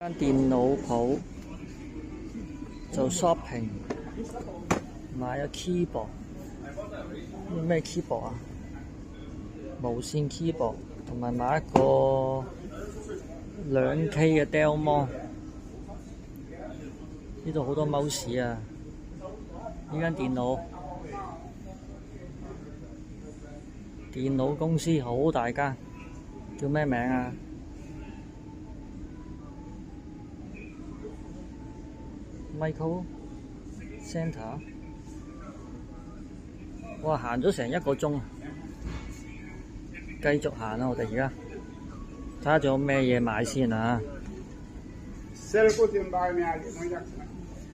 間電腦鋪做 shopping， 買咗 keyboard， 咩 keyboard 啊？無線 keyboard， 同埋買一個2K 嘅 Dell Mon。呢度好多 mouse 啊！呢間電腦公司好大間，叫咩名啊？Micro Center， 哇！行咗成1個鐘，繼續行啊！我哋而家睇下仲有咩嘢買先啊！